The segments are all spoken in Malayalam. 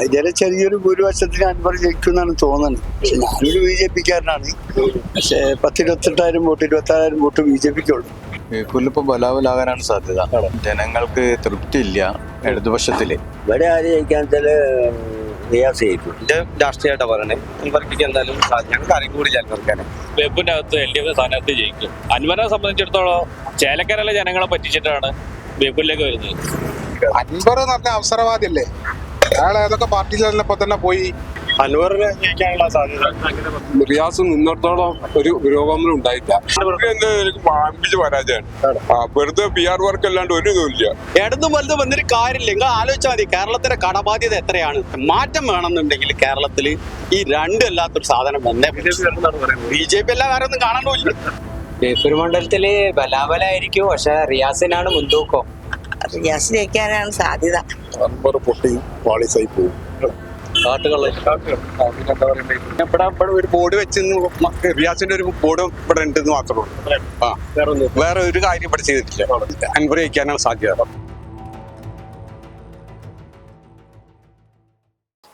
ഇതിലെ ചെറിയൊരു ഭൂരിപക്ഷത്തിന് അൻവർ ജയിക്കുമെന്നാണ് തോന്നുന്നത്. പക്ഷെ ഞാനൊരു BJP-ക്കാരനാണ്. പക്ഷെ 10-28,000 വോട്ട് 26,000 വോട്ട് BJP-ക്കുള്ളൂ. ബേപ്പൂരിലിപ്പം ബലാബലാകാനാണ് സാധ്യത. ജനങ്ങൾക്ക് തൃപ്തിയില്ല ഇടതുപക്ഷത്തില്. ഇവിടെ ആര് ജയിക്കാന്ന് റിയാസ് ജയിക്കും. എന്റെ രാഷ്ട്രീയമായിട്ടാ പറയണേ. അൻവർക്ക് എന്തായാലും ഞങ്ങൾക്ക് അറിയിക്കൂടില്ല അൻവർക്കാനെ. വെപ്പിന്റെ അകത്ത് LDF സ്ഥാനാർത്ഥി ജയിക്കും. അൻവറിനെ സംബന്ധിച്ചിടത്തോളം ചേലക്കരയിലെ ജനങ്ങളെ പറ്റിച്ചിട്ടാണ് വെപ്പിലേക്ക് വരുന്നത്. അൻവർ നല്ല അവസരവാദിയല്ലേ, അയാൾ ഏതൊക്കെ പാർട്ടിയിലപ്പോ തന്നെ പോയി. അൻവറിനെ ജയിക്കാനുള്ള സാധ്യത റിയാസ് നിന്നിടത്തോളം ഒരു പുരോഗമനം ഉണ്ടായില്ല. വാമ്പിച്ച് പരാജയമാണ്. വെറുതെ PR വർക്ക് അല്ലാണ്ട് ഒരു ഇതുമില്ല. ഇടതും വലുതും വന്നൊരു കാര്യമില്ല. നിങ്ങൾ ആലോചിച്ചാൽ മതി, കേരളത്തിന്റെ കടബാധ്യത എത്രയാണ്. മാറ്റം വേണമെന്നുണ്ടെങ്കിൽ കേരളത്തിൽ ഈ രണ്ടും അല്ലാത്തൊരു സാധനം വന്നേ. BJP എല്ലാ കാര്യം ഒന്നും കാണാനില്ല. ബേപ്പൂർ മണ്ഡലത്തില് ബലാബലായിരിക്കും, പക്ഷെ റിയാസിനാണ് മുൻതൂക്കം. റിയാസ് ജയിക്കാനാണ് സാധ്യത. അൻവർ പൊട്ടി പാളിസായി പോകും. ഇവിടെ ഒരു ബോർഡ് വെച്ച് റിയാസിന്റെ ഒരു ബോർഡ് ഇവിടെ ഉണ്ടെന്ന് മാത്രമേ ഉള്ളൂ. വേറെ ഒരു കാര്യം ഇവിടെ ചെയ്തിട്ടില്ല. അൻവർ ജയിക്കാനാണ് സാധ്യത.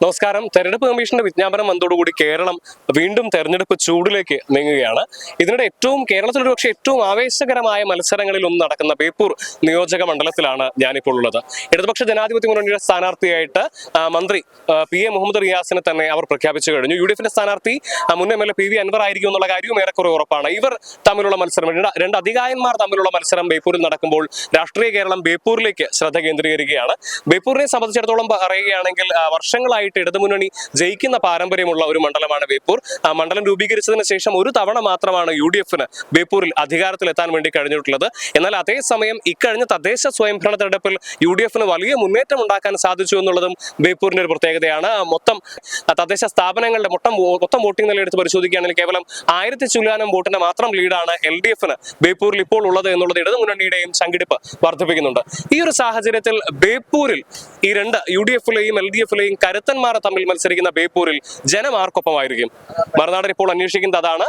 നമസ്കാരം. തെരഞ്ഞെടുപ്പ് കമ്മീഷന്റെ വിജ്ഞാപനം വന്നതോടുകൂടി കേരളം വീണ്ടും തെരഞ്ഞെടുപ്പ് ചൂടിലേക്ക് നീങ്ങുകയാണ്. ഇതിനിടെ കേരളത്തിൽ ഒരുപക്ഷെ ഏറ്റവും ആവേശകരമായ മത്സരങ്ങളിൽ ഒന്ന് നടക്കുന്ന ബേപ്പൂർ നിയോജക മണ്ഡലത്തിലാണ് ഞാനിപ്പോൾ ഉള്ളത്. ഇടതുപക്ഷ ജനാധിപത്യ മുന്നണിയുടെ സ്ഥാനാർത്ഥിയായിട്ട് മന്ത്രി PA മുഹമ്മദ് റിയാസിനെ തന്നെ അവർ പ്രഖ്യാപിച്ചു കഴിഞ്ഞു. UDF-ന്റെ സ്ഥാനാർത്ഥി മുൻ MLA PV അൻവർ ആയിരിക്കും എന്നുള്ള കാര്യവും ഏറെക്കുറെ ഉറപ്പാണ്. ഇവർ തമ്മിലുള്ള മത്സരം, രണ്ട് അധികായന്മാർ തമ്മിലുള്ള മത്സരം ബേപ്പൂരിൽ നടക്കുമ്പോൾ രാഷ്ട്രീയ കേരളം ബേപ്പൂരിലേക്ക് ശ്രദ്ധ കേന്ദ്രീകരിക്കുകയാണ്. ബേപ്പൂരിനെ സംബന്ധിച്ചിടത്തോളം പറയുകയാണെങ്കിൽ വർഷങ്ങളായി ഇടതുമുന്നണി ജയിക്കുന്ന പാരമ്പര്യമുള്ള ഒരു മണ്ഡലമാണ് ബേപ്പൂർ. മണ്ഡലം രൂപീകരിച്ചതിന് ശേഷം ഒരു തവണ മാത്രമാണ് UDF-ന് ബേപ്പൂരിൽ അധികാരത്തിലെത്താൻ വേണ്ടി കഴിഞ്ഞിട്ടുള്ളത്. എന്നാൽ അതേസമയം ഇക്കഴിഞ്ഞ തദ്ദേശ സ്വയംഭരണ തെരഞ്ഞെടുപ്പിൽ UDF-ന് വലിയ മുന്നേറ്റം ഉണ്ടാക്കാൻ സാധിച്ചു എന്നുള്ളതും ബേപ്പൂരിന്റെ ഒരു പ്രത്യേകതയാണ്. മൊത്തം തദ്ദേശ സ്ഥാപനങ്ങളുടെ മൊത്തം വോട്ടിംഗ് നില എടുത്ത് പരിശോധിക്കുകയാണെങ്കിൽ കേവലം 1000 ചില്ലാനം വോട്ടിന്റെ മാത്രം ലീഡാണ് LDF-ന് ബേപ്പൂരിൽ ഇപ്പോൾ ഉള്ളത് എന്നുള്ളത് ഇടതുമുന്നണിയുടെയും സംഘടിപ്പ് വർദ്ധിപ്പിക്കുന്നുണ്ട്. ഈ ഒരു സാഹചര്യത്തിൽ ബേപ്പൂരിൽ ഈ രണ്ട് UDF-ലെയും LDF-ലെയും കരുത്തന്മാരെ തമ്മിൽ മത്സരിക്കുന്ന ബേപ്പൂരിൽ ജനം ആർക്കൊപ്പമായിരിക്കും? മറുനാടൻ ഇപ്പോൾ അന്വേഷിക്കുന്നത് അതാണ്.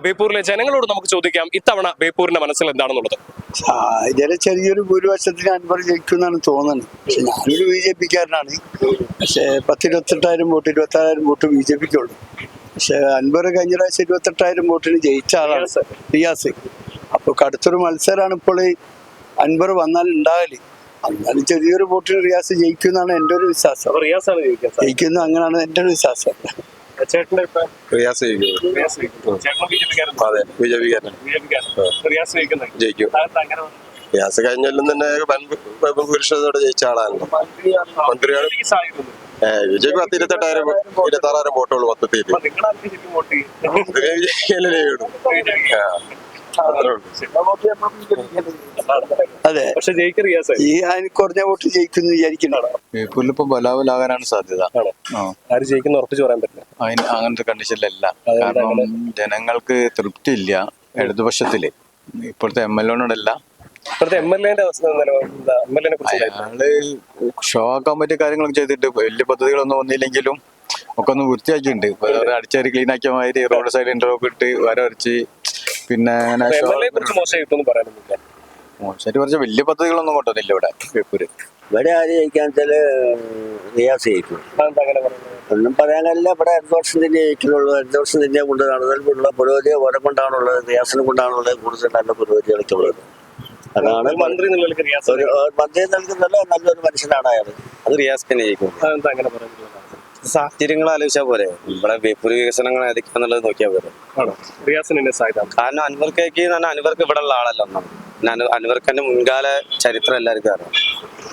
ബേപ്പൂരിലെ ജനങ്ങളോട് നമുക്ക് ചോദിക്കാം ഇത്തവണ ബേപ്പൂരിന്റെ മനസ്സിൽ എന്താണെന്നുള്ളത്. ഇതിലെ ചെറിയൊരു ഭൂരിപക്ഷത്തിന് അൻവർ ജയിക്കുമെന്നാണ് തോന്നുന്നത്. പക്ഷെ ഞാനൊരു BJP-ക്കാരനാണ്. പക്ഷെ 10-28,000 വോട്ട് 26,000 വോട്ട് BJP-ക്കുള്ളൂ. പക്ഷെ അൻവർ കഴിഞ്ഞ പ്രാവശ്യം 28,000 വോട്ടിന് ജയിച്ച ആളാണ് റിയാസ്. അപ്പൊ കടുത്തൊരു മത്സരമാണ് ഇപ്പോൾ അൻവർ വന്നാൽ ഉണ്ടാകല്. എന്നാലും ചെറിയൊരു വോട്ടിന് റിയാസ് ജയിക്കുമെന്നാണ് എൻ്റെ ഒരു വിശ്വാസം. ജയിക്കുന്നു, അങ്ങനെയാണ് എൻ്റെ ഒരു വിശ്വാസം. റിയാസ് ജയിക്കും. റിയാസ് കഴിഞ്ഞാലും തന്നെ പുരുഷത്തോടെ ജയിച്ച ആളാണല്ലോ. മന്ത്രിയാണ്. BJP 26,000 വോട്ടുള്ളൂ മൊത്തത്തിൽ. അതെ, ഈ കുറഞ്ഞ വോട്ട് ജയിക്കുന്നു വിചാരിക്കുന്നതാണ്. ബേപ്പൂരിലിപ്പം ബലാബലാകാനാണ് സാധ്യത. ആര് ജയിക്കുന്ന ഉറപ്പിച്ച് പറയാൻ പറ്റില്ല. അങ്ങനത്തെ കണ്ടീഷനിലല്ല. കാരണം ജനങ്ങൾക്ക് തൃപ്തിയില്ല ഇടതുപക്ഷത്തില്. ഇപ്പോഴത്തെ MLA-നോടല്ല. അയാള് ഷോ ആക്കാൻ പറ്റിയ കാര്യങ്ങളൊക്കെ ചെയ്തിട്ട് വലിയ പദ്ധതികളൊന്നും വന്നില്ലെങ്കിലും ഒക്കെ ഒന്ന് വൃത്തിയാക്കിയിട്ടുണ്ട്. അടിച്ചേരി ക്ലീൻ ആക്കിയ മാതിരി റോഡ് സൈഡ് ഇന്റർലോക്ക് ഇട്ട് വരച്ച്, പിന്നെ മോശമായിട്ട് കുറച്ച് വലിയ പദ്ധതികളൊന്നും കൊണ്ടുവന്നില്ല ഇവിടെ ബേപ്പൂര്. ഇവിടെ ആര് ജയിക്കാന്ന് റിയാസ് ജയിക്കും. ഒന്നും പറയാനല്ല, ഇവിടെ ഇടതുപക്ഷം തന്നെ ജയിക്കുന്നുള്ളൂ. ഇടതുപക്ഷം തന്നെ കൊണ്ട് നടന്നതിലുള്ള പുരോഗതി ഓരോ കൊണ്ടാണുള്ളത്. റിയാസിനെ കൊണ്ടാണുള്ളത് കൂടുതൽ നല്ല പുരോഗതികളൊക്കെയുള്ളത്. അതാണ് മന്ത്രി നൽകുന്നല്ല, നല്ലൊരു മനുഷ്യനാണ് അയാൾ. അത് റിയാസ് തന്നെ ജയിക്കും. സാഹചര്യങ്ങൾ ആലോചിച്ചാൽ പോലെ ഇവിടെ ബേപ്പൂർ വികസനങ്ങൾ ഏതൊക്കെയാന്നുള്ളത് നോക്കിയാൽ പോലെ. കാരണം അൻവർക്ക് ഇവിടെ ഉള്ള ആളല്ല. അൻവർക്ക് തന്നെ മുൻകാല ചരിത്രം എല്ലാവർക്കും അറിയാം.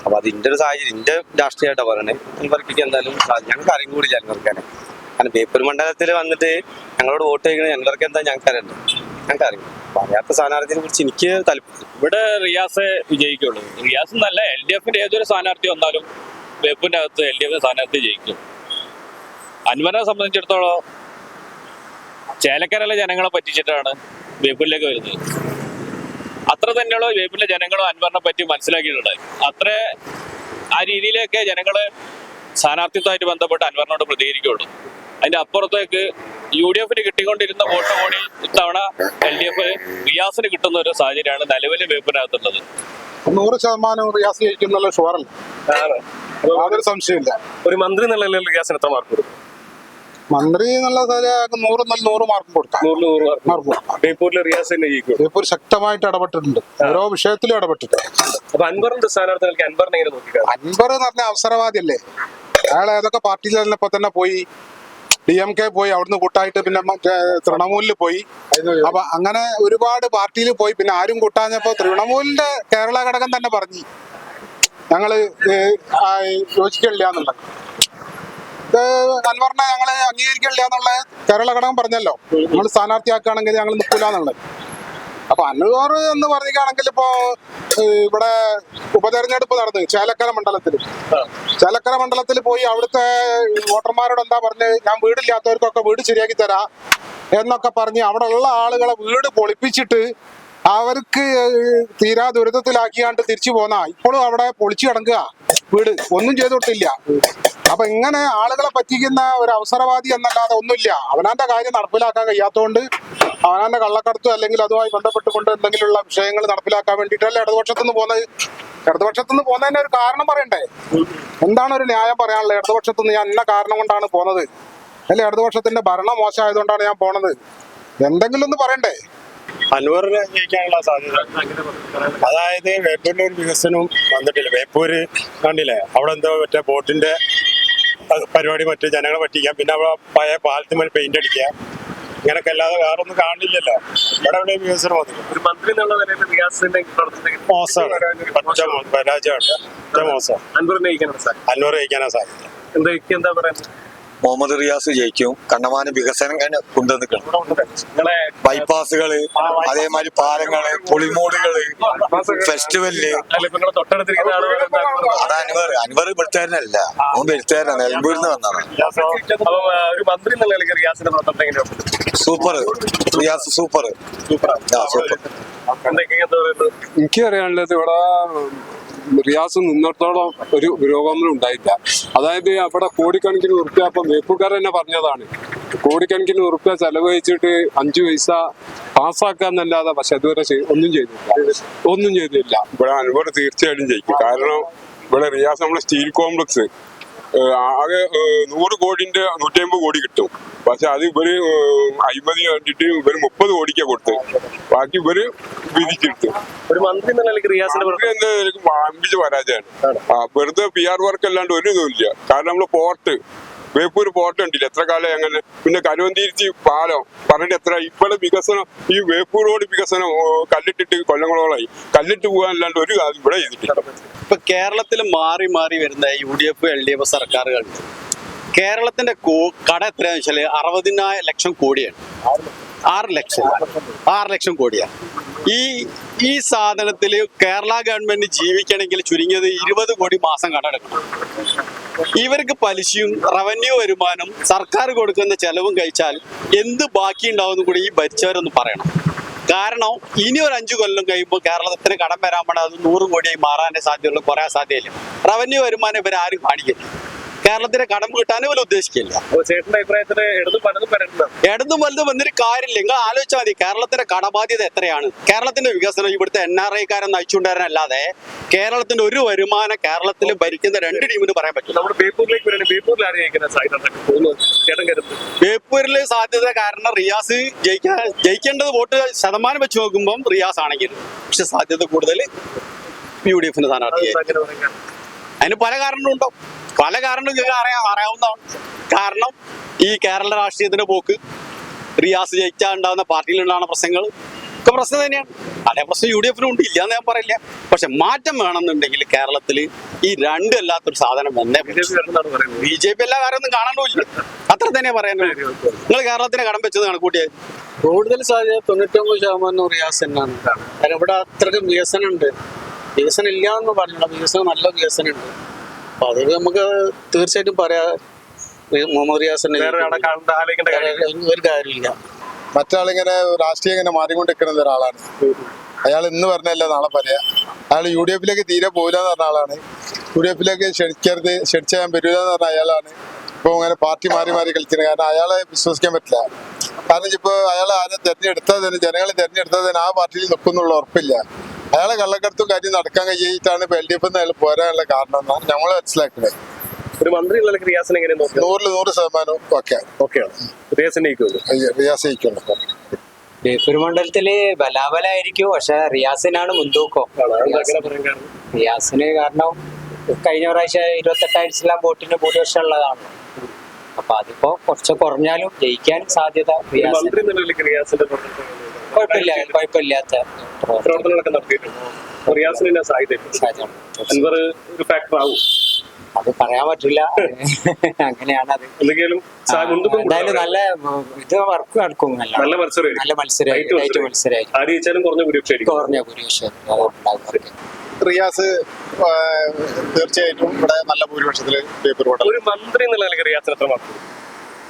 അപ്പൊ അതിന്റെ ഒരു സാഹചര്യം എന്റെ രാഷ്ട്രീയമായിട്ടാ പറയണേ. അൻവർക്ക് എന്തായാലും ഞങ്ങൾക്ക് അറിയും കൂടില്ല അൻവർക്കാനെ. കാരണം ബേപ്പൂർ മണ്ഡലത്തിൽ വന്നിട്ട് ഞങ്ങളോട് വോട്ട് ചെയ്യുന്നത് അൻവർക്ക് എന്താ ഞങ്ങൾക്ക് അറിയണ്ടേ. ഞങ്ങൾക്ക് അറിയാം. പറയാത്ത സ്ഥാനാർത്ഥിയെ കുറിച്ച് എനിക്ക് താല്പര്യം. ഇവിടെ റിയാസ് വിജയിക്കുള്ളൂ. റിയാസ് എന്നല്ല, LDF-ന്റെ ഏതൊരു സ്ഥാനാർത്ഥി വന്നാലും ബേപ്പൂരിന്റെ അകത്ത് LDF സ്ഥാനാർത്ഥി ജയിക്കും. അൻവറിനെ സംബന്ധിച്ചിടത്തോളം ചേലക്കരയിലെ ജനങ്ങളെ പറ്റിച്ചിട്ടാണ് ബേപ്പൂരിലേക്ക് വരുന്നത്. അത്ര തന്നെയുള്ള ബേപ്പൂരിലെ ജനങ്ങളും അൻവറിനെ പറ്റി മനസ്സിലാക്കിയിട്ടുണ്ടായി. അത്ര ആ രീതിയിലൊക്കെ ജനങ്ങള് സ്ഥാനാർത്ഥിത്വമായിട്ട് ബന്ധപ്പെട്ട് അൻവറിനോട് പ്രതികരിക്കുള്ളൂ. അതിന്റെ അപ്പുറത്തേക്ക് UDF-ന് കിട്ടിക്കൊണ്ടിരുന്ന വോട്ട് കൂടി ഇത്തവണ LDF റിയാസിന് കിട്ടുന്ന ഒരു സാഹചര്യമാണ് നിലവിൽ ബേപ്പൂരിനകത്തുള്ളത്. 100% റിയാസ് ജയിക്കുന്നുള്ള ഷുവറല്ല. യാതൊരു സംശയമില്ല. ഒരു മന്ത്രി എന്നുള്ള നിലയിൽ റിയാസിന് എത്ര മാർക്ക് കൊടുക്കും? മന്ത്രി എന്നുള്ള 100 മാർക്ക് കൊടുക്കാം. 100 മാർക്ക് കൊടുക്കാം. ബേപ്പൂരിലെ റിയാസ് തന്നെ ജയിക്കും. ബേപ്പൂർ ശക്തമായിട്ട് ഇടപെട്ടിട്ടുണ്ട്, ഓരോ വിഷയത്തിലും ഇടപെട്ടിട്ടുണ്ട്. അപ്പൊ അൻവറിന്റെ സ്ഥാനാർത്ഥികൾക്ക് അൻവറിനെ എങ്ങനെ നോക്കിക്കാം? അൻവർ എന്ന് പറഞ്ഞ അവസരവാദിയല്ലേ. അയാൾ ഏതൊക്കെ പാർട്ടിയിലിപ്പോ തന്നെ പോയി, DMK പോയി, അവിടുന്ന് കൂട്ടായിട്ട് പിന്നെ മറ്റേ തൃണമൂലിൽ പോയി. അപ്പൊ അങ്ങനെ ഒരുപാട് പാർട്ടിയിൽ പോയി. പിന്നെ ആരും കൂട്ടാഞ്ഞപ്പോ തൃണമൂലിന്റെ കേരള ഘടകം തന്നെ പറഞ്ഞു ഞങ്ങള് യോജിക്കില്ല എന്നുള്ളത്. അൻവറിനെ ഞങ്ങള് അംഗീകരിക്കില്ല എന്നുള്ളത് കേരള ഘടകം പറഞ്ഞല്ലോ. നമ്മൾ സ്ഥാനാർത്ഥിയാക്കുകയാണെങ്കിൽ ഞങ്ങൾ നിൽക്കില്ല എന്നുള്ളത്. അപ്പൊ അൻവർ എന്ന് പറയുകയാണെങ്കിൽ ഇപ്പോ ഇവിടെ ഉപതെരഞ്ഞെടുപ്പ് നടന്നു ചേലക്കര മണ്ഡലത്തിൽ പോയി അവിടുത്തെ വോട്ടർമാരോട് എന്താ പറഞ്ഞ്, ഞാൻ വീടില്ലാത്തവർക്കൊക്കെ വീട് ശരിയാക്കി തരാം എന്നൊക്കെ പറഞ്ഞ് അവിടെ ഉള്ള ആളുകളെ വീട് പൊളിപ്പിച്ചിട്ട് അവർക്ക് തീരാ ദുരിതത്തിലാക്കിയാണ്ട് തിരിച്ചു പോന്നാ ഇപ്പോഴും അവിടെ പൊളിച്ചു കിടക്കുക, വീട് ഒന്നും ചെയ്തു കൊടുത്തില്ല. അപ്പൊ ഇങ്ങനെ ആളുകളെ പറ്റിക്കുന്ന ഒരു അവസരവാദി എന്നല്ലാതെ ഒന്നുമില്ല. അവനാന്റെ കാര്യം നടപ്പിലാക്കാൻ കഴിയാത്തതുകൊണ്ട് അവനാന്റെ കള്ളക്കടത്തോ അല്ലെങ്കിൽ അതുമായി ബന്ധപ്പെട്ടുകൊണ്ട് എന്തെങ്കിലുമുള്ള വിഷയങ്ങൾ നടപ്പിലാക്കാൻ വേണ്ടിയിട്ടല്ലേ ഇടതുപക്ഷത്തുനിന്ന് പോകുന്നത്. ഇടതുപക്ഷത്തുനിന്ന് പോകുന്നതിന്റെ ഒരു കാരണം പറയണ്ടേ? എന്താണ് ഒരു ന്യായം പറയാനുള്ളത്? ഇടതുപക്ഷത്തുനിന്ന് ഞാൻ ഇന്ന കാരണം കൊണ്ടാണ് പോകുന്നത്, അല്ലെ ഇടതുപക്ഷത്തിന്റെ ഭരണം മോശമായതുകൊണ്ടാണ് ഞാൻ പോണത്, എന്തെങ്കിലും ഒന്ന് പറയണ്ടേ? അൻവറിനെ ജയിക്കാനുള്ള സാധ്യത. അതായത് വേപ്പൂരിന്റെ ഒരു വികസനവും വന്നിട്ടില്ല. വേപ്പൂര് കണ്ടില്ലേ, അവിടെ എന്തോ മറ്റേ ബോട്ടിന്റെ പരിപാടി, മറ്റു ജനങ്ങളെ പറ്റിക്കാം, പിന്നെ അവിടെ പഴയ പാലത്തുമേൽ പെയിന്റ് അടിക്കുക, ഇങ്ങനൊക്കെ അല്ലാതെ വേറെ ഒന്നും കാണില്ലല്ലോ. ഇവിടെ എവിടെ വികസനം വന്നില്ല. ഒരു മന്ത്രി എന്നുള്ള നിലയിൽ റിയാസിന്റെ മോശമാണ്, പരാജയമാണ്, മോശം. അൻവർ ജയിക്കാനാ സാധ്യത. എന്താ പറയുന്നത്? മുഹമ്മദ് റിയാസ് ജയിക്കും. കണ്ടമാനം വികസനം കൊണ്ടുവന്നിട്ടുണ്ട്. ബൈപ്പാസുകള്, അതേമാതിരി പാലങ്ങള്, പൊളിമോടുകള്, ഫെസ്റ്റിവല്. അത് അൻവർ ഇവിടുത്തേരനല്ല, അവൻ വെളുത്തേരനാണ്, നിലമ്പൂരിൽ നിന്ന് വന്നതാണ്. ഒരു മന്ത്രി എന്നുള്ള നിലയ്ക്ക് റിയാസിന്റെ പ്രവർത്തനം എങ്ങനെയാണ്? Super Riyas, super. എനിക്ക് അറിയാനുള്ളത് ഇവിടെ റിയാസ് നിന്നിടത്തോളം ഒരു പുരോഗമനം ഉണ്ടായില്ല. അതായത് അവിടെ കോടിക്കണക്കിന് ഉറുപ്പ്യ, അപ്പം വേപ്പുകാർ തന്നെ പറഞ്ഞതാണ്, കോടിക്കണക്കിന് ഉറുപ്പ്യ ചെലവ് വെച്ചിട്ട് 5 പൈസ പാസ്സാക്കാന്നല്ലാതെ പക്ഷെ അതുവരെ ഒന്നും ചെയ്തില്ല. ഇവിടെ അൻവർ തീർച്ചയായിട്ടും ജയിക്കും. കാരണം ഇവിടെ റിയാസ് നമ്മളെ സ്റ്റീൽ കോംപ്ലക്സ് ആകെ 100 കോടിന്റെ 150 കോടി കിട്ടും. പക്ഷെ അത് ഇവര് 50 കണ്ടിട്ട് ഇവര് 30 കോടിക്കാ കൊടുത്ത്, ബാക്കി ഇവര് വിധിച്ചെടുത്തു. ഒരു മന്ത്രി എന്നുള്ള നിലയ്ക്ക് റിയാസിന്റെ എന്തായാലും വാമ്പിച്ച് പരാജയമാണ്. വെറുതെ PR വർക്ക് അല്ലാണ്ട് ഒരു ഇതുമില്ല. കാരണം നമ്മള് പോർട്ട്, വേപ്പൂർ പോർട്ട് ഉണ്ടില്ല എത്ര കാലം അങ്ങനെ, പിന്നെ കരുവന്തിരിച്ച് പാലം പറഞ്ഞിട്ട് എത്ര. ഇവിടെ വികസനം, ഈ വേപ്പൂർ റോഡ് വികസനം കല്ലിട്ടിട്ട് കൊല്ലങ്ങളോളായി, കല്ലിട്ട് പോകാനല്ലാണ്ട് ഒരു കാര്യം ഇവിടെ ചെയ്തിട്ടില്ല. ഇപ്പൊ കേരളത്തിൽ മാറി മാറി വരുന്ന UDF LDF സർക്കാരുകളുണ്ട്. കേരളത്തിന്റെ കട എത്രയാന്ന് വെച്ചാല് 60 ലക്ഷം കോടിയാണ്. 6 ലക്ഷം കോടിയാണ്. ഈ സാധനത്തില് കേരള ഗവൺമെന്റ് ജീവിക്കണമെങ്കിൽ ചുരുങ്ങിയത് 20 കോടി മാസം കടമെടുക്കണം. ഇവർക്ക് പലിശയും റവന്യൂ വരുമാനം സർക്കാർ കൊടുക്കുന്ന ചെലവും കഴിച്ചാൽ എന്ത് ബാക്കി ഉണ്ടാവുന്ന കൂടി ഈ ഭരിച്ചവരൊന്ന് പറയണം. കാരണം ഇനി ഒരു 5 കൊല്ലം കഴിയുമ്പോൾ കേരളത്തിന് കടം വരാൻ പാടെ അത് 100 കോടിയായി മാറാനേ സാധ്യതയുള്ളൂ, കുറയാൻ സാധ്യതയില്ല. റവന്യൂ വരുമാനം ഇവരാരും കാണിക്കില്ല. കേരളത്തിന് കടം കിട്ടാനും ഇവർ ഉദ്ദേശിക്കില്ല. ചേട്ടന്റെ അഭിപ്രായത്തിന് ഇടതും വലുതും വന്നൊരു കാര്യമില്ല. നിങ്ങൾ ആലോചിച്ചാൽ മതി, കേരളത്തിന്റെ കടബാധ്യത എത്രയാണ്. കേരളത്തിന്റെ വികസനം ഇവിടുത്തെ NRI-കാരൻ നയിച്ചുകൊണ്ടുവരാനല്ലാതെ കേരളത്തിന്റെ ഒരു വരുമാനം കേരളത്തിൽ ഭരിക്കുന്ന 2 ടീമിന് പറയാൻ പറ്റും. നമ്മുടെ ബേപ്പൂരിൽ സാധ്യത കാരണം റിയാസ് ജയിക്കേണ്ടത് വോട്ട് ശതമാനം വെച്ച് നോക്കുമ്പോൾ റിയാസ് ആണെങ്കിൽ, പക്ഷെ സാധ്യത കൂടുതൽ UDF-ന് സ്ഥാനാർത്ഥിയായി. അതിന് പല കാരണങ്ങളുണ്ടോ, പല കാരണങ്ങൾ അറിയാവുന്നതാണ്. കാരണം ഈ കേരള രാഷ്ട്രീയത്തിന്റെ പോക്ക്, റിയാസ് ജയിച്ചാൽ ഉണ്ടാകുന്ന പാർട്ടിയിലുണ്ടാകുന്ന പ്രശ്നങ്ങൾ ഒക്കെ പ്രശ്നം തന്നെയാണ്. അതേ പ്രശ്നം UDF-നും ഉണ്ട്, ഇല്ലാന്ന് ഞാൻ പറയില്ല. പക്ഷെ മാറ്റം വേണമെന്നുണ്ടെങ്കിൽ കേരളത്തിൽ ഈ രണ്ടും അല്ലാത്തൊരു സാധനം വന്നേ. BJP എല്ലാ കാര്യമൊന്നും കാണാനില്ല, അത്ര തന്നെ പറയാനുള്ളൂ. നിങ്ങൾ കേരളത്തിന് കടം വെച്ചത് കണക്കൂട്ടിയാൽ കൂടുതൽ സാധ്യത 99% റിയാസ് തന്നെയാണ്. കാരണം ഇവിടെ അത്രയ്ക്കും വികസനം ഉണ്ട്. വികസനം ഇല്ല എന്ന് പറഞ്ഞില്ല, വികസനം നല്ല വികസനം ഉണ്ട്. അപ്പൊ അത് നമുക്ക് തീർച്ചയായിട്ടും പറയാം, മുഹമ്മദ് റിയാസിന് ഒരു കാര്യമില്ല. മറ്റാളിങ്ങനെ രാഷ്ട്രീയം ഇങ്ങനെ മാറിക്കൊണ്ടിരിക്കുന്ന ഒരാളാണ് അയാൾ. ഇന്ന് പറഞ്ഞല്ല നാളെ പറയാ. അയാൾ UDF-ലേക്ക് തീരെ പോകില്ല എന്ന് പറഞ്ഞ ആളാണ്. UDF-ലേക്ക് ക്ഷണിച്ചാൻ പറ്റൂല എന്ന് പറഞ്ഞ അയാളാണ്. ഇപ്പൊ അങ്ങനെ പാർട്ടി മാറി കളിക്കുന്നത്. കാരണം അയാളെ വിശ്വസിക്കാൻ പറ്റില്ല. കാരണം ഇപ്പൊ അയാൾ ആരെ തെരഞ്ഞെടുത്താൽ തന്നെ, ജനങ്ങൾ തെരഞ്ഞെടുത്താൽ തന്നെ ആ പാർട്ടിയിൽ നിൽക്കുന്നുള്ള ഉറപ്പില്ല. അയാളെ കള്ളക്കടത്തും കാര്യം നടക്കാൻ കഴിയിട്ടാണ് ഇപ്പൊ LDF പോരാനുള്ള കാരണം എന്നാണ് ഞങ്ങൾ മനസ്സിലാക്കുന്നത്. ഒരു മന്ത്രി എന്നുള്ള റിയാസിനെ എങ്ങനെ നോക്കുക? 100% ഒക്കെ ഓക്കെയാണ്. റിയാസിനെ റിയാസിക്കുള്ളൂ. ബേപ്പൂർ മണ്ഡലത്തില് ബലാബലായിരിക്കും, പക്ഷെ റിയാസിനാണ് മുൻതൂക്കം. റിയാസിന് കാരണം കഴിഞ്ഞ പ്രാവശ്യം 28,000 വോട്ടിന് ഭൂരിപക്ഷം ഉള്ളതാണ്. അപ്പൊ അതിപ്പോ കുറച്ച് കുറഞ്ഞാലും ജയിക്കാൻ സാധ്യത കുഴപ്പമില്ലാത്ത പ്രവർത്തനങ്ങളൊക്കെ നടത്തിയിട്ടുണ്ട്. റിയാസിന് അത് പറയാൻ പറ്റില്ല. അങ്ങനെയാണ് അത്. എന്തെങ്കിലും എന്തായാലും നല്ല ഇത് വർക്ക് നടക്കും. നല്ല മത്സരമായിരിക്കും. കുറഞ്ഞ ഭൂരിപക്ഷം റിയാസ് തീർച്ചയായിട്ടും ഇവിടെ നല്ല ഭൂരിപക്ഷത്തില് ബേപ്പൂർ മണ്ഡലം. ഒരു മന്ത്രി എന്നുള്ള നിലയ്ക്ക് റിയാസിന് എത്രമാത്രം?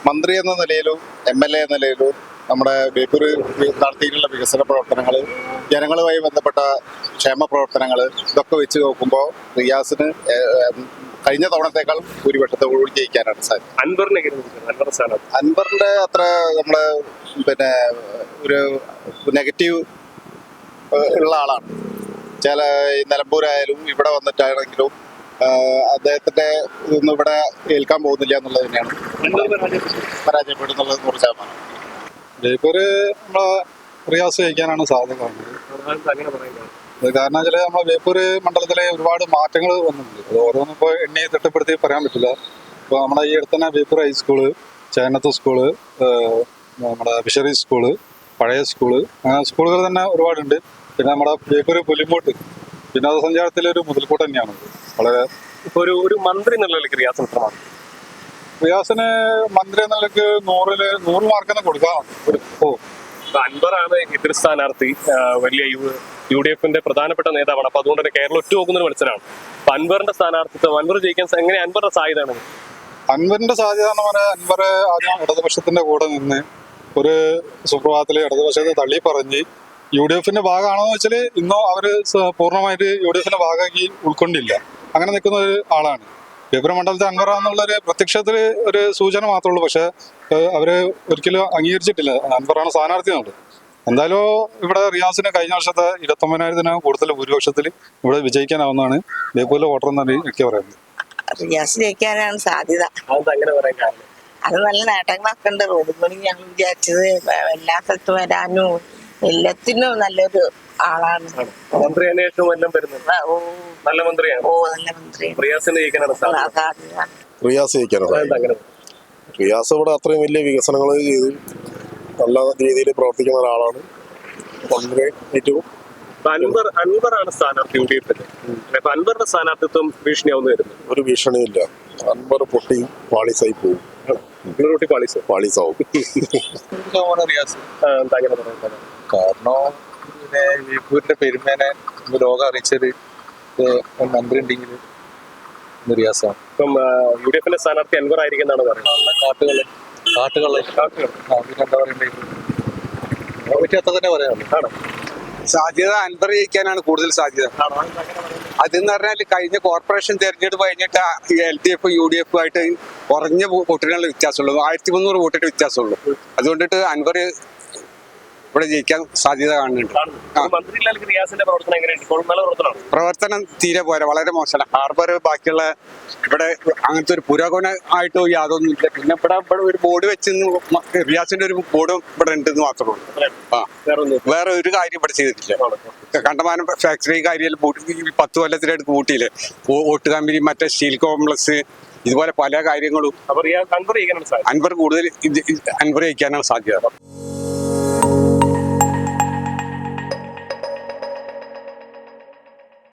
മന്ത്രി എന്ന നിലയിലും MLA എന്ന നിലയിലും നമ്മുടെ ബേപ്പൂർ നടത്തിയിട്ടുള്ള വികസന പ്രവർത്തനങ്ങൾ, ജനങ്ങളുമായി ബന്ധപ്പെട്ട ക്ഷേമ പ്രവർത്തനങ്ങൾ ഇതൊക്കെ വെച്ച് നോക്കുമ്പോൾ റിയാസിന് കഴിഞ്ഞ തവണത്തേക്കാൾ ഭൂരിപക്ഷത്തോടുകൂടി ജയിക്കാനാണ് സാധ്യത. അൻവറിന്റെ അത്ര നമ്മള് പിന്നെ ഒരു നെഗറ്റീവ് ഉള്ള ആളാണ്. ചില നിലമ്പൂരായാലും ഇവിടെ വന്നിട്ടാണെങ്കിലും അദ്ദേഹത്തിന്റെ ഇതൊന്നും ഇവിടെ ഏൽക്കാൻ പോകുന്നില്ല എന്നുള്ളത് തന്നെയാണ് പരാജയപ്പെടുന്നുള്ളത് 100%. ബേപ്പൂര് നമ്മളെ റിയാസ് ജയിക്കാനാണ് സാധ്യത കാണുന്നത്. കാരണം വെച്ചാൽ നമ്മളെ ബേപ്പൂര് മണ്ഡലത്തിലെ ഒരുപാട് മാറ്റങ്ങൾ വന്നിട്ടുണ്ട്. അത് ഓരോന്നും ഇപ്പോൾ എണ്ണി തിട്ടപ്പെടുത്തി പറയാൻ പറ്റില്ല. ഇപ്പോൾ നമ്മുടെ ഈ അടുത്ത് തന്നെ ബേപ്പൂർ ഹൈസ്കൂള്, ചേന്നത്ത് സ്കൂള്, നമ്മുടെ ഫിഷറി സ്കൂള്, പഴയ സ്കൂള്, അങ്ങനെ സ്കൂളുകൾ തന്നെ ഒരുപാടുണ്ട്. പിന്നെ നമ്മുടെ ബേപ്പൂര് പുലിമൂട്ട് വിനോദസഞ്ചാരത്തിലൊരു മുതൽക്കൂട്ട് തന്നെയാണ്. വളരെ ഒരു മന്ത്രി എന്നുള്ള റിയാസ് എത്രമാണ്? റിയാസിന് മന്ത്രി എന്ന നിലയ്ക്ക് 100 മാർക്കെന്ന് കൊടുക്കാം. അൻവറാണ് എതിർ സ്ഥാനാർത്ഥി, വലിയ UDF പ്രധാനപ്പെട്ട നേതാവാണ്. അപ്പൊ അതുകൊണ്ട് തന്നെ കേരളം ഒറ്റുപോകുന്ന ഒരു മത്സരമാണ്. അപ്പൊ അൻവറിന്റെ സ്ഥാനാർത്ഥിത്വം, അൻവർ ജയിക്കാൻ എങ്ങനെ അൻവറിന്റെ സാധ്യതയാണ്? അൻവറിന്റെ സാധ്യത എന്ന് പറഞ്ഞാൽ അൻവർ ആദ്യം ഇടതുപക്ഷത്തിന്റെ കൂടെ നിന്ന് ഒരു സുപ്രഭാതത്തില് ഇടതുപക്ഷത്തെ തള്ളി പറഞ്ഞ് UDF ഭാഗമാണോ എന്ന് വെച്ചാൽ ഇന്നോ അവര് പൂർണ്ണമായിട്ട് UDF ഭാഗമാക്കി ഉൾക്കൊണ്ടില്ല. അങ്ങനെ നിൽക്കുന്ന ഒരു ആളാണ്. ബേപ്പൂർ മണ്ഡലത്തെ അൻവറാന്നുള്ളൊരു പ്രത്യക്ഷത്തിൽ ഒരു സൂചന മാത്രമേ ഉള്ളൂ. പക്ഷെ അവര് ഒരിക്കലും അംഗീകരിച്ചിട്ടില്ല അൻവറാണ് സ്ഥാനാർത്ഥി എന്നുള്ളത്. എന്തായാലും ഇവിടെ റിയാസിന് കഴിഞ്ഞ വർഷത്തെ 29,000 കൂടുതൽ ഭൂരിപക്ഷത്തിൽ ഇവിടെ വിജയിക്കാനാവുന്നതാണ് ബേപ്പൂരിലെ വോട്ടർ എന്നാണ് ഒക്കെ പറയുന്നത്. റിയാസ് ജയിക്കാനാണ് സാധ്യത. അത് നല്ല നേട്ടങ്ങളൊക്കെ ഉണ്ട്. റോഡ് പണി ഞങ്ങൾ വിചാരിച്ചത് എല്ലാ സ്ഥലത്തും വരാനും എല്ലാത്തിനും നല്ലൊരു ആളാണ്. നല്ല മന്ത്രിയാണ്. റിയാസ് ജയിക്കാനാണ്. റിയാസ് ഇവിടെ അത്രയും വലിയ വികസനങ്ങൾ ചെയ്ത് നല്ല രീതിയിൽ പ്രവർത്തിക്കുന്ന ഒരാളാണ്. ഏറ്റവും അൻവറാണ് സ്ഥാനാർത്ഥി UDF. അപ്പൊ അൻവറിന്റെ സ്ഥാനാർത്ഥിത്വം ഭീഷണിയാവുന്ന വരുന്നു. ഒരു ഭീഷണിയില്ല. അൻവർ പൊട്ടി പാളിസായി പോകും. പാളിസാവും. കാരണം ബേപ്പൂരിന്റെ പെരുമേനെ ലോകം അറിയിച്ചത് മന്ത്രി ഉണ്ടെങ്കിൽ റിയാസാണ്. ഇപ്പം UDF സ്ഥാനാർത്ഥി അൻവർ ആയിരിക്കും എന്നാണ് പറയുന്നത്. കാട്ടുകളെ പിന്നെന്താ പറയണ്ടേ, പറ്റി അത്ര തന്നെ പറയാനുള്ളൂ. സാധ്യത അൻവർ ജയിക്കാനാണ് കൂടുതൽ സാധ്യത. അതെന്ന് പറഞ്ഞാൽ കഴിഞ്ഞ കോർപ്പറേഷൻ തെരഞ്ഞെടുപ്പ് കഴിഞ്ഞിട്ട് LDF UDF ആയിട്ട് കുറഞ്ഞ വോട്ടിനുള്ള വ്യത്യാസമുള്ളൂ. 1300 വോട്ടിന്റെ വ്യത്യാസമുള്ളൂ. അതുകൊണ്ടിട്ട് അൻവർ ഇവിടെ ജയിക്കാൻ സാധ്യത കാണുന്നുണ്ട്. പ്രവർത്തനം തീരെ പോരാ, വളരെ മോശമാണ്. ഹാർബർ ബാക്കിയുള്ള ഇവിടെ അങ്ങനത്തെ ഒരു പുരോഗമനമായിട്ടോ യാതൊന്നും ഇല്ല. പിന്നെ ഇവിടെ ഒരു ബോർഡ് വെച്ച് റിയാസിന്റെ ഒരു ബോർഡും ഇവിടെ ഉണ്ടെന്ന് മാത്രമേ ഉള്ളൂ. വേറെ ഒരു കാര്യം ഇവിടെ ചെയ്തിട്ടില്ല. കണ്ടമാനം ഫാക്ടറി കാര്യം 10 കൊല്ലത്തിനടുത്ത് കൂട്ടിയില്ലേ, ഓട്ട് കമ്പനി, മറ്റേ സ്റ്റീൽ കോംപ്ലക്സ്, ഇതുപോലെ പല കാര്യങ്ങളും. അൻവർ കൂടുതൽ അൻവർ ജയിക്കാനാണ് സാധ്യത.